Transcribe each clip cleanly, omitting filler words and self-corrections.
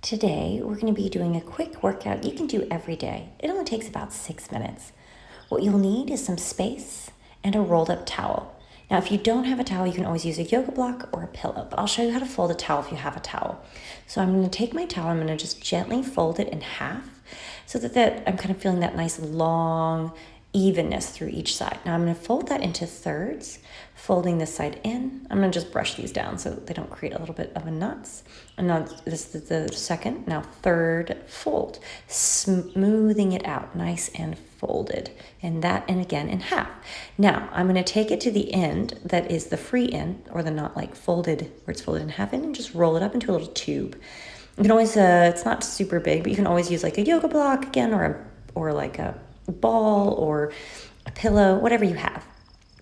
Today, we're going to be doing a quick workout you can do every day. It only takes about 6 minutes. What you'll need is some space and a rolled up towel. Now, if you don't have a towel, you can always use a yoga block or a pillow, but I'll show you how to fold a towel if you have a towel. So I'm going to take my towel, I'm going to just gently fold it in half so that I'm kind of feeling that nice long evenness through each side. Now I'm going to fold that into thirds, folding this side in. I'm going to just brush these down so they don't create a little bit of a knots. And now this is the second, now third fold, smoothing it out, nice and folded. And that, and again in half. Now I'm going to take it to the end that is the free end, or the not like folded, where it's folded in half, and just roll it up into a little tube. You can always, it's not super big, but you can always use like a yoga block again, or like a ball or a pillow, whatever you have.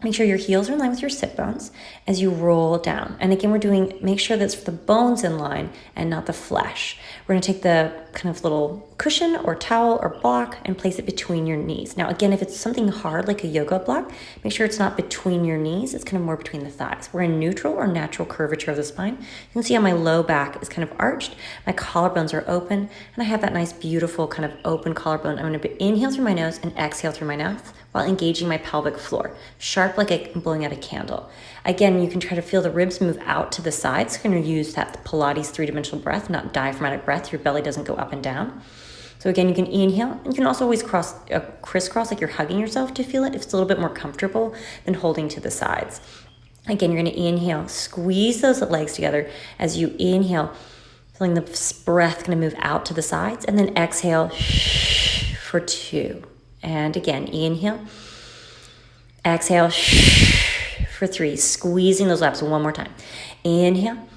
Make sure your heels are in line with your sit bones as you roll down. And again, make sure that's the bones in line and not the flesh. We're going to take the kind of little cushion or towel or block and place it between your knees. Now, again, if it's something hard like a yoga block, make sure it's not between your knees. It's kind of more between the thighs. We're in neutral or natural curvature of the spine. You can see how my low back is kind of arched. My collarbones are open, and I have that nice, beautiful kind of open collarbone. I'm going to inhale through my nose and exhale through my mouth while engaging my pelvic floor, sharp like I'm blowing out a candle. Again, you can try to feel the ribs move out to the sides. You're going to use that Pilates three-dimensional breath, not diaphragmatic breath. Your belly doesn't go up and down. So again, you can inhale. You can also always crisscross like you're hugging yourself to feel it if it's a little bit more comfortable than holding to the sides. Again, you're going to inhale, squeeze those legs together as you inhale, feeling the breath going to move out to the sides, and then exhale for 2. And again, inhale, exhale for 3, squeezing those abs one more time. Inhale,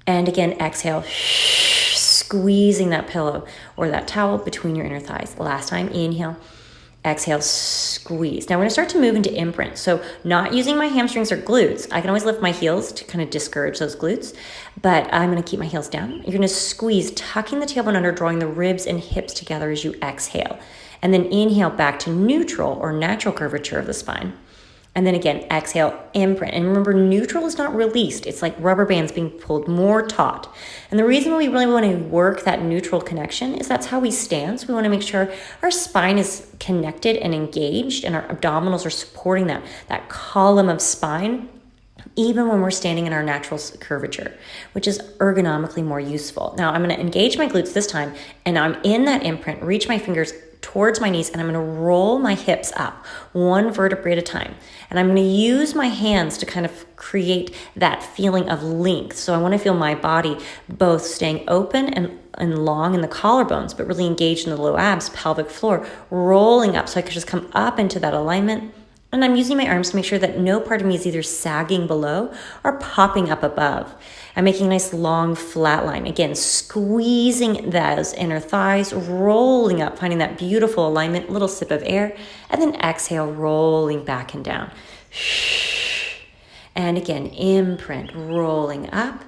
and again, exhale, squeezing that pillow or that towel between your inner thighs. Last time, inhale, exhale, squeeze. Now we're going to start to move into imprint. So not using my hamstrings or glutes. I can always lift my heels to kind of discourage those glutes, but I'm going to keep my heels down. You're going to squeeze, tucking the tailbone under, drawing the ribs and hips together as you exhale. And then inhale back to neutral or natural curvature of the spine. And then again, exhale, imprint. And remember, neutral is not released. It's like rubber bands being pulled, more taut. And the reason we really want to work that neutral connection is that's how we stand. So we want to make sure our spine is connected and engaged, and our abdominals are supporting that column of spine, even when we're standing in our natural curvature, which is ergonomically more useful. Now I'm going to engage my glutes this time, and I'm in that imprint, reach my fingers towards my knees, and I'm going to roll my hips up one vertebrae at a time. And I'm going to use my hands to kind of create that feeling of length. So I want to feel my body both staying open and long in the collarbones, but really engaged in the low abs, pelvic floor, rolling up so I could just come up into that alignment. And I'm using my arms to make sure that no part of me is either sagging below or popping up above. I'm making a nice long flat line. Again, squeezing those inner thighs, rolling up, finding that beautiful alignment, little sip of air, and then exhale, rolling back and down. And again, imprint, rolling up,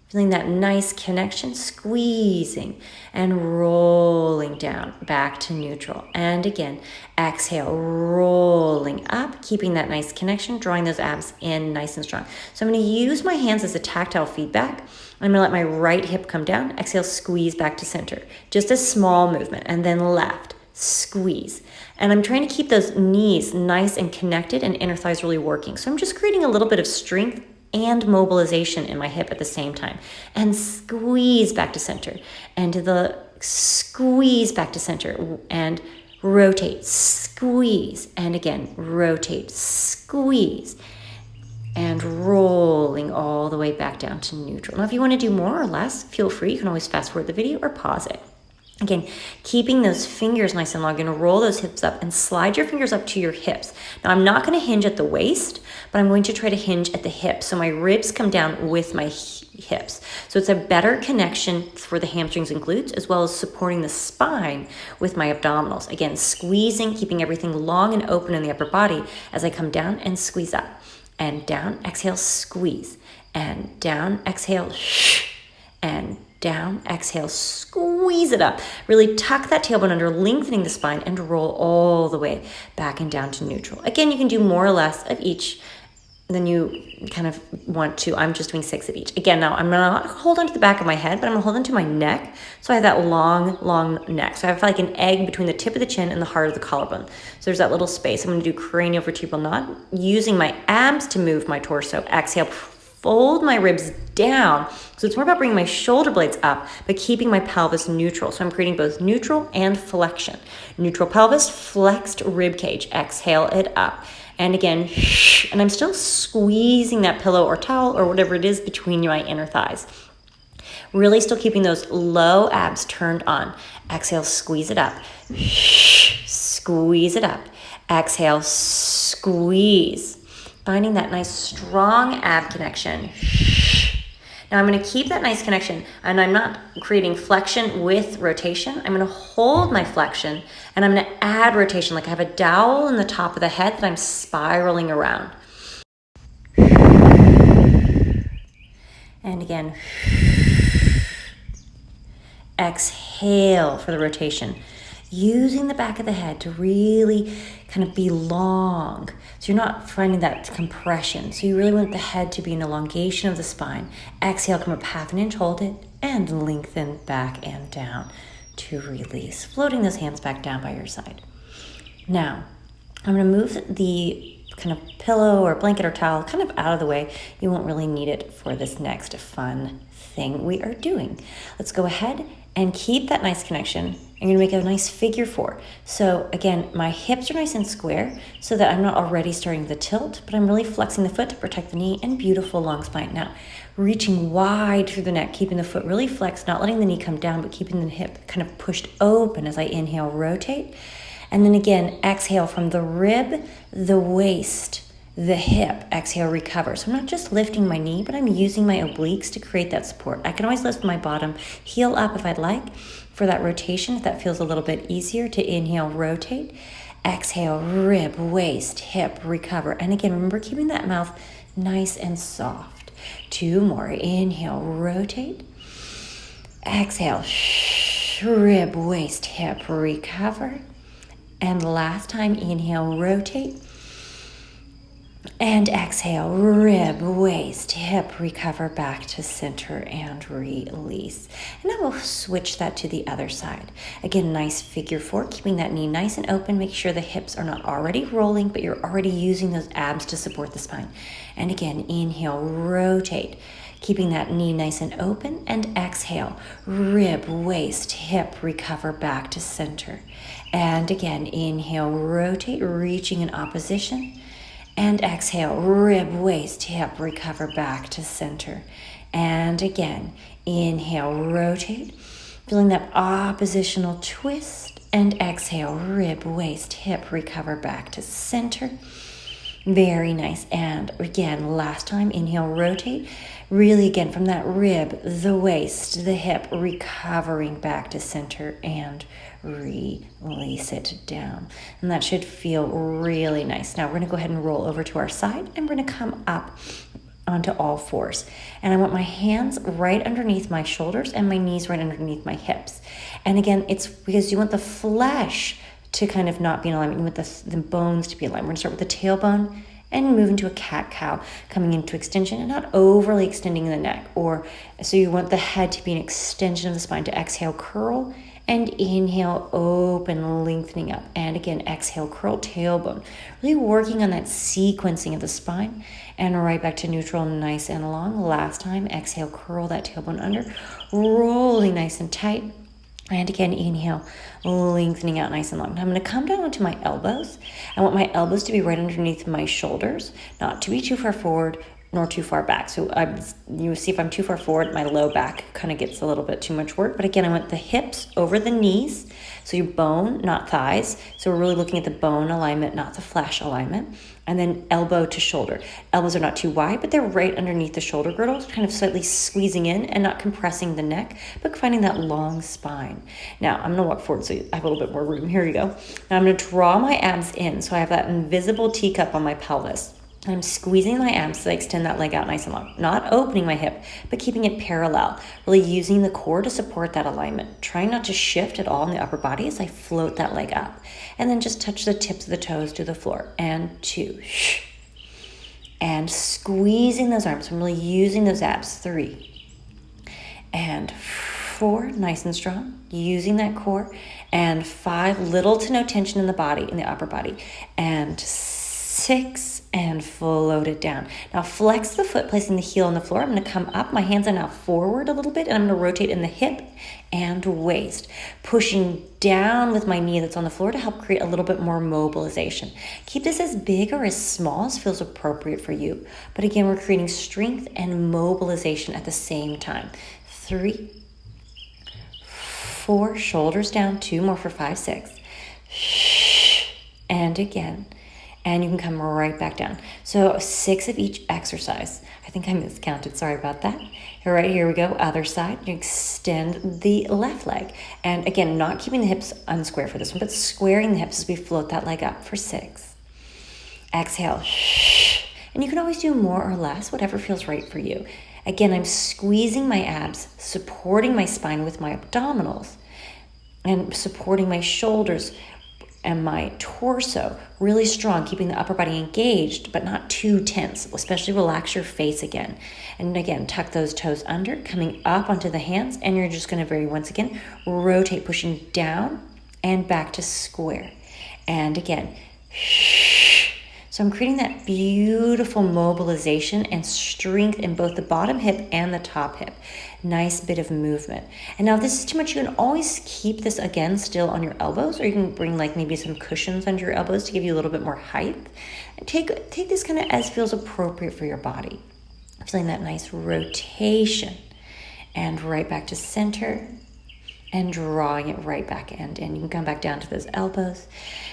feeling that nice connection, squeezing and rolling down back to neutral. And again, exhale, rolling up, keeping that nice connection, drawing those abs in nice and strong. So I'm going to use my hands as a tactile feedback. I'm going to let my right hip come down. Exhale, squeeze back to center. Just a small movement. And then left, squeeze. And I'm trying to keep those knees nice and connected and inner thighs really working. So I'm just creating a little bit of strength and mobilization in my hip at the same time. And squeeze back to center. And to the squeeze back to center. And rotate, squeeze. And again, rotate, squeeze. And rolling all the way back down to neutral. Now, if you want to do more or less, feel free. You can always fast forward the video or pause it. Again, keeping those fingers nice and long, you're going to roll those hips up and slide your fingers up to your hips. Now, I'm not going to hinge at the waist, but I'm going to try to hinge at the hips. So my ribs come down with my hips. So it's a better connection for the hamstrings and glutes, as well as supporting the spine with my abdominals. Again, squeezing, keeping everything long and open in the upper body as I come down and squeeze up. And down, exhale, squeeze. And down, exhale, and down, exhale, squeeze it up. Really tuck that tailbone under, lengthening the spine, and roll all the way back and down to neutral. Again, you can do more or less of each then you kind of want to, I'm just doing 6 of each. Again, now I'm gonna hold onto the back of my head, but I'm gonna hold onto my neck. So I have that long neck. So I have like an egg between the tip of the chin and the heart of the collarbone. So there's that little space. I'm gonna do craniovertebral knot, using my abs to move my torso. Exhale, fold my ribs down. So it's more about bringing my shoulder blades up, but keeping my pelvis neutral. So I'm creating both neutral and flexion. Neutral pelvis, flexed rib cage. Exhale it up. And again, and I'm still squeezing that pillow or towel or whatever it is between my inner thighs. Really still keeping those low abs turned on. Exhale, squeeze it up. Squeeze it up. Exhale, squeeze. Finding that nice strong ab connection. Now I'm going to keep that nice connection, and I'm not creating flexion with rotation. I'm going to hold my flexion, and I'm going to add rotation, like I have a dowel in the top of the head that I'm spiraling around. And again, exhale for the rotation. Using the back of the head to really kind of be long. So you're not finding that compression. So you really want the head to be an elongation of the spine. Exhale, come up half an inch, hold it, and lengthen back and down to release. Floating those hands back down by your side. Now, I'm going to move the kind of pillow or blanket or towel kind of out of the way. You won't really need it for this next fun thing we are doing. Let's go ahead and keep that nice connection. I'm going to make a nice figure 4. So again, my hips are nice and square so that I'm not already starting the tilt, but I'm really flexing the foot to protect the knee, and beautiful long spine. Now, reaching wide through the neck, keeping the foot really flexed, not letting the knee come down, but keeping the hip kind of pushed open as I inhale, rotate. And then again, exhale from the rib, the waist, the hip. Exhale, recover. So I'm not just lifting my knee, but I'm using my obliques to create that support. I can always lift my bottom heel up if I'd like for that rotation, if that feels a little bit easier to inhale, rotate. Exhale, rib, waist, hip, recover. And again, remember keeping that mouth nice and soft. 2 more. Inhale, rotate. Exhale, rib, waist, hip, recover. And last time, inhale, rotate. And exhale, rib, waist, hip, recover back to center and release. And then we'll switch that to the other side. Again, nice figure 4, keeping that knee nice and open. Make sure the hips are not already rolling, but you're already using those abs to support the spine. And again, inhale, rotate, keeping that knee nice and open. And exhale, rib, waist, hip, recover back to center. And again, inhale, rotate, reaching in opposition. And exhale, rib, waist, hip, recover back to center. And again, inhale, rotate, feeling that oppositional twist. And exhale, rib, waist, hip, recover back to center. Very nice. And again, last time, inhale, rotate. Really again, from that rib, the waist, the hip, recovering back to center and release it down. And that should feel really nice. Now we're going to go ahead and roll over to our side, and we're going to come up onto all 4s. And I want my hands right underneath my shoulders and my knees right underneath my hips. And again, it's because you want the flesh to kind of not be in alignment. You want the bones to be aligned. We're going to start with the tailbone and move into a cat-cow, coming into extension and not overly extending the neck. So you want the head to be an extension of the spine. To exhale, curl, and inhale, open, lengthening up. And again, exhale, curl, tailbone. Really working on that sequencing of the spine. And right back to neutral, nice and long. Last time, exhale, curl that tailbone under, rolling nice and tight. And again, inhale, lengthening out nice and long. Now I'm going to come down onto my elbows. I want my elbows to be right underneath my shoulders, not to be too far forward nor too far back. So you see if I'm too far forward, my low back kind of gets a little bit too much work. But again, I want the hips over the knees. So your bone, not thighs. So we're really looking at the bone alignment, not the flesh alignment. And then elbow to shoulder. Elbows are not too wide, but they're right underneath the shoulder girdle, kind of slightly squeezing in and not compressing the neck, but finding that long spine. Now, I'm going to walk forward so I have a little bit more room. Here you go. Now I'm going to draw my abs in. So I have that invisible teacup on my pelvis. I'm squeezing my abs so I extend that leg out nice and long. Not opening my hip, but keeping it parallel. Really using the core to support that alignment. Trying not to shift at all in the upper body as I float that leg up. And then just touch the tips of the toes to the floor. And 2. and squeezing those arms. I'm really using those abs. 3 and 4, nice and strong, using that core. And 5, little to no tension in the body, in the upper body. And 6, and float it down. Now flex the foot, placing the heel on the floor. I'm going to come up. My hands are now forward a little bit, and I'm going to rotate in the hip and waist, pushing down with my knee that's on the floor to help create a little bit more mobilization. Keep this as big or as small as feels appropriate for you. But again, we're creating strength and mobilization at the same time. 3, 4, shoulders down. 2 more for 5, 6. And again. And you can come right back down. So 6 of each exercise. I think I miscounted. Sorry about that. All right, here we go. Other side. You extend the left leg. And again, not keeping the hips unsquare for this one, but squaring the hips as we float that leg up for 6. Exhale. And you can always do more or less, whatever feels right for you. Again, I'm squeezing my abs, supporting my spine with my abdominals, and supporting my shoulders and my torso really strong, keeping the upper body engaged, but not too tense. Especially relax your face again. And again, tuck those toes under, coming up onto the hands, and you're just going to once again, rotate, pushing down and back to square. And again, so I'm creating that beautiful mobilization and strength in both the bottom hip and the top hip. Nice bit of movement. And now if this is too much, you can always keep this again still on your elbows, or you can bring like maybe some cushions under your elbows to give you a little bit more height. And take this kind of as feels appropriate for your body. Feeling that nice rotation. And right back to center. And drawing it right back and in. You can come back down to those elbows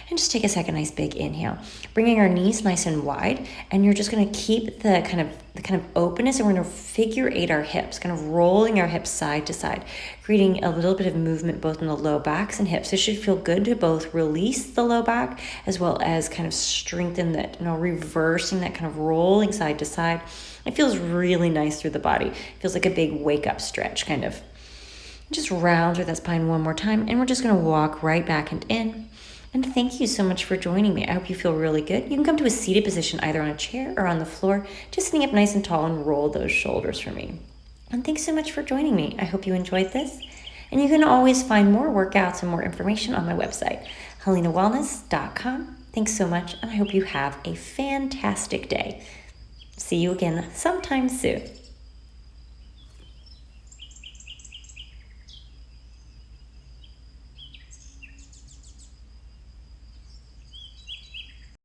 and just take a second, nice big inhale. Bringing our knees nice and wide, and you're just going to keep the kind of openness, and we're going to figure 8 our hips, kind of rolling our hips side to side, creating a little bit of movement both in the low backs and hips. It should feel good to both release the low back as well as kind of strengthen that, reversing that kind of rolling side to side. It feels really nice through the body. It feels like a big wake up stretch kind of. Just round through that spine one more time, and we're just going to walk right back and in. And thank you so much for joining me. I hope you feel really good. You can come to a seated position either on a chair or on the floor, just sitting up nice and tall, and roll those shoulders for me. And thanks so much for joining me. I hope you enjoyed this. And you can always find more workouts and more information on my website, helenawellness.com. Thanks so much, and I hope you have a fantastic day. See you again sometime soon.